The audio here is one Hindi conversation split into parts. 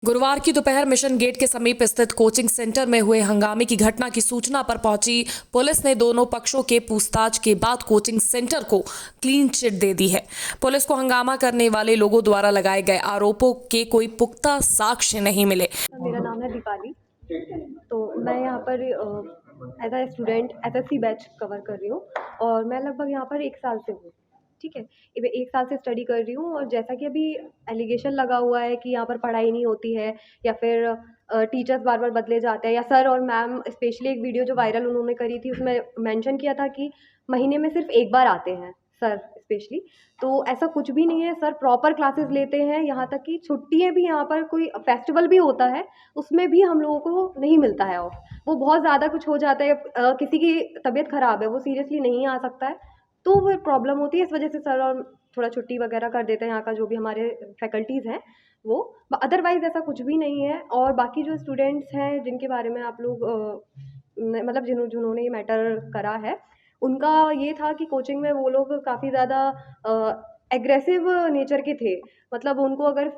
गुरुवार की दोपहर मिशन गेट के समीप स्थित कोचिंग सेंटर में हुए हंगामे की घटना की सूचना पर पहुंची पुलिस ने दोनों पक्षों के पूछताछ के बाद कोचिंग सेंटर को क्लीन चिट दे दी है। पुलिस को हंगामा करने वाले लोगों द्वारा लगाए गए आरोपों के कोई पुख्ता साक्ष्य नहीं मिले। मेरा नाम है दीपाली। तो मैं यहाँ पर as a student SSC batch cover कर रही हूँ और मैं लगभग यहाँ पर 1 साल से हूँ। ठीक है, मैं 1 साल से स्टडी कर रही हूँ और जैसा कि अभी एलिगेशन लगा हुआ है कि यहाँ पर पढ़ाई नहीं होती है या फिर टीचर्स बार बार बदले जाते हैं, या सर और मैम स्पेशली एक वीडियो जो वायरल उन्होंने करी थी उसमें मेंशन किया था कि महीने में सिर्फ 1 बार आते हैं सर स्पेशली। तो ऐसा कुछ भी नहीं है, सर प्रॉपर क्लासेस लेते हैं, यहाँ तक कि छुट्टियाँ भी, यहाँ पर कोई फेस्टिवल भी होता है उसमें भी हम लोगों को नहीं मिलता है ऑफ। वो बहुत ज़्यादा कुछ हो जाता है, किसी की तबीयत ख़राब है, वो सीरियसली नहीं आ सकता है, तो वो प्रॉब्लम होती है। इस वजह से सर और थोड़ा छुट्टी वगैरह कर देते हैं यहाँ का जो भी हमारे फैकल्टीज़ हैं वो। अदरवाइज़ ऐसा कुछ भी नहीं है। और बाकी जो स्टूडेंट्स हैं जिनके बारे में आप लोग मतलब जिन्होंने ये मैटर करा है, उनका ये था कि कोचिंग में वो लोग काफ़ी ज़्यादा एग्रेसिव नेचर के थे। मतलब उनको अगर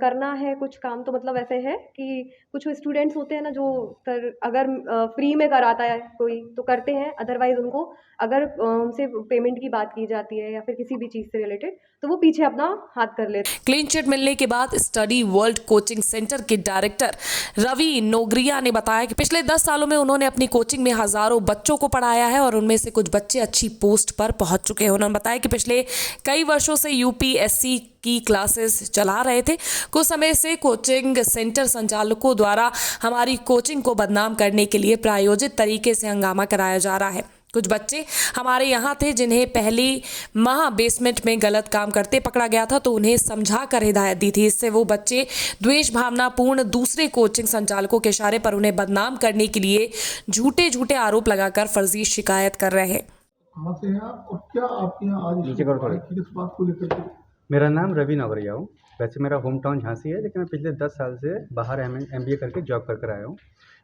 करना है कुछ काम तो मतलब ऐसे है कि कुछ स्टूडेंट्स होते हैं ना जो सर अगर फ्री में कराता है कोई तो करते हैं, अदरवाइज़ उनको अगर उनसे पेमेंट की बात की जाती है या फिर किसी भी चीज़ से रिलेटेड तो वो पीछे अपना हाथ कर लेते हैं। क्लीन चिट मिलने के बाद स्टडी वर्ल्ड कोचिंग सेंटर के डायरेक्टर रवि नोगरिया ने बताया कि पिछले 10 सालों में उन्होंने अपनी कोचिंग में हजारों बच्चों को पढ़ाया है और उनमें से कुछ बच्चे अच्छी पोस्ट पर पहुंच चुके हैं। उन्होंने बताया कि पिछले कई वर्षों से यूपीएससी की क्लासेस चला रहे थे। कुछ समय से कोचिंग सेंटर संचालकों द्वारा हमारी कोचिंग को बदनाम करने के लिए प्रायोजित तरीके से हंगामा कराया जा रहा है। कुछ बच्चे हमारे यहाँ थे जिन्हें पहली माह बेसमेंट में गलत काम करते पकड़ा गया था, तो उन्हें समझा कर हिदायत दी थी। इससे वो बच्चे द्वेष भावना पूर्ण दूसरे कोचिंग संचालकों के इशारे पर उन्हें बदनाम करने के लिए झूठे आरोप लगाकर फर्जी शिकायत कर रहे हैं। कहाँ से हैं आप और क्या आपके यहाँ आज नीचे करो थोड़ा। किस बात को लेकर के? मेरा नाम रवि नवरिया हूँ। वैसे मेरा होम टाउन झांसी है, लेकिन मैं पिछले 10 साल से बाहर MBA करके जॉब कर आया हूँ।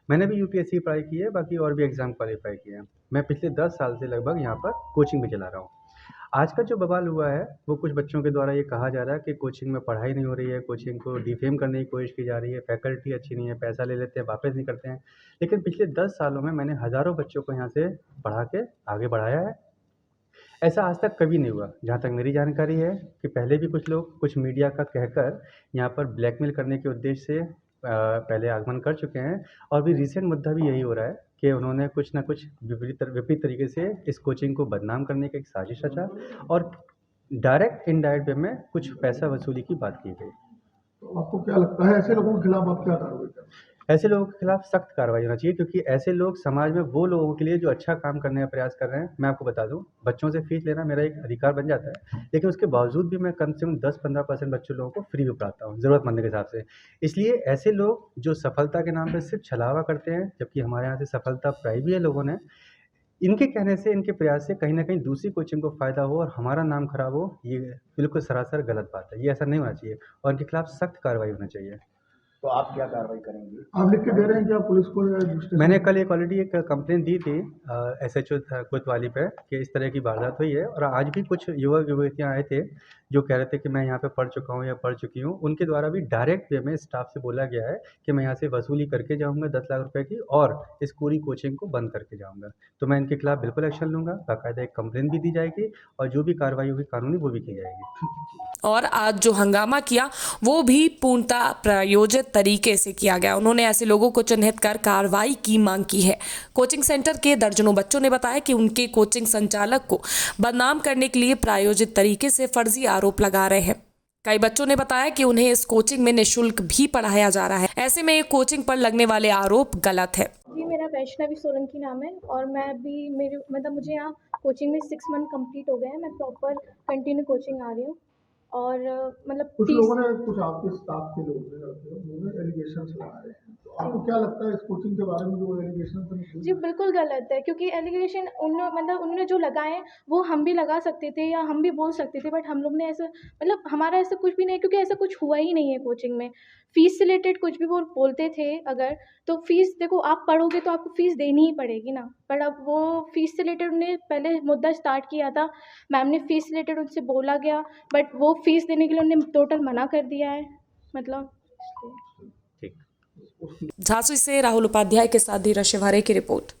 मैंने भी यूपीएससी की पढ़ाई की है, बाकी और भी एग्ज़ाम क्वालिफाई किए हैं। मैं पिछले 10 साल से लगभग यहाँ पर कोचिंग भी चला रहा हूँ। आज का जो बवाल हुआ है वो कुछ बच्चों के द्वारा ये कहा जा रहा है कि कोचिंग में पढ़ाई नहीं हो रही है, कोचिंग को डिफेम करने की कोशिश की जा रही है, फैकल्टी अच्छी नहीं है, पैसा ले लेते हैं वापस नहीं करते हैं। लेकिन पिछले 10 सालों में मैंने हज़ारों बच्चों को यहाँ से पढ़ा के आगे बढ़ाया है। ऐसा आज तक कभी नहीं हुआ। जहाँ तक मेरी जानकारी है कि पहले भी कुछ लोग कुछ मीडिया का कहकर यहाँ पर ब्लैकमेल करने के उद्देश्य से पहले आगमन कर चुके हैं, और भी रिसेंट मुद्दा भी यही हो रहा है कि उन्होंने कुछ ना कुछ विपरीत तरीके से इस कोचिंग को बदनाम करने की एक साजिश रचा और डायरेक्ट इनडायरेक्ट वे में कुछ पैसा वसूली की बात की गई। तो आपको क्या लगता है ऐसे लोगों के खिलाफ आप क्या कार्रवाई करें? ऐसे लोगों के खिलाफ सख्त कार्रवाई होना चाहिए, क्योंकि ऐसे लोग समाज में वो लोगों के लिए जो अच्छा काम करने का प्रयास कर रहे हैं। मैं आपको बता दूं, बच्चों से फीस लेना मेरा एक अधिकार बन जाता है, लेकिन उसके बावजूद भी मैं कम से कम 10-15% बच्चों लोगों को फ्री भी पढ़ाता हूँ ज़रूरतमंद के हिसाब से। इसलिए ऐसे लोग जो सफलता के नाम पर सिर्फ छलावा करते हैं, जबकि हमारे यहाँ से सफलता पाई भी है लोगों ने, इनके कहने से, इनके प्रयास से कहीं ना कहीं दूसरी कोचिंग को फ़ायदा हो और हमारा नाम खराब हो, ये बिल्कुल सरासर गलत बात है। ये ऐसा नहीं होना चाहिए और इनके खिलाफ सख्त कार्रवाई होनी चाहिए। तो आप क्या कार्रवाई करेंगे? आप लिख के दे रहे हैं क्या पुलिस को या मैंने कल ऑलरेडी एक कंप्लेंट दी थी SHO कोतवाली पे कि इस तरह की वारदात हुई है, और आज भी कुछ युवक युवतियाँ आए थे जो कह रहे थे कि मैं यहाँ पे पढ़ चुका हूँ या पढ़ चुकी हूँ। उनके द्वारा भी डायरेक्ट वे में स्टाफ से बोला गया है कि मैं यहाँ से वसूली करके जाऊँगा 10 लाख रुपए की, और इस पूरी कोचिंग को बंद करके जाऊँगा। तो मैं इनके खिलाफ बिल्कुल एक्शन लूँगा, बाकायदा एक कंप्लेंट भी दी जाएगी और जो भी कार्रवाई होगी कानूनी वो भी की जाएगी। और आज जो हंगामा किया वो भी पूर्णतः प्रायोजित तरीके से किया गया। उन्होंने ऐसे लोगों को चिन्हित कर कार्रवाई की मांग की है। कोचिंग सेंटर के दर्जनों बच्चों ने बताया कि उनके कोचिंग संचालक को बदनाम करने के लिए प्रायोजित तरीके से फर्जी आरोप लगा रहे हैं। कई बच्चों ने बताया कि उन्हें इस कोचिंग में निःशुल्क भी पढ़ाया जा रहा है। ऐसे में एक कोचिंग पर लगने वाले आरोप गलत है। जी, मेरा वैष्णवी सोलंकी नाम है और मैं अभी मुझे यहाँ कोचिंग में 6 मंथ कंप्लीट हो गए हैं। मैं प्रॉपर कंटिन्यू कोचिंग आ रही हूँ और कुछ लोगों ने, कुछ आपके स्टाफ के लोग उन्होंने एलिगेशंस लगा रहे हैं, तो आपको क्या लगता है इस कोचिंग के बारे में जो एलिगेशन? जी, बिल्कुल गलत है, क्योंकि एलिगेशन उन्होंने जो लगाए हैं वो हम भी लगा सकते थे या हम भी बोल सकते थे, बट हम लोग ने ऐसा हमारा ऐसा कुछ भी नहीं, क्योंकि ऐसा कुछ हुआ ही नहीं है कोचिंग में। फ़ीस से रिलेटेड कुछ भी वो बोलते थे अगर, तो फ़ीस देखो, आप पढ़ोगे तो आपको फ़ीस देनी ही पड़ेगी ना। पर अब वो फ़ीस से रिलेटेड उन्होंने पहले मुद्दा स्टार्ट किया था, मैम ने फ़ीस से रिलेटेड उनसे बोला गया, बट वो फ़ीस देने के लिए उन्होंने टोटल मना कर दिया है। झांसी से राहुल उपाध्याय के साथ धीरज शिवारे की रिपोर्ट।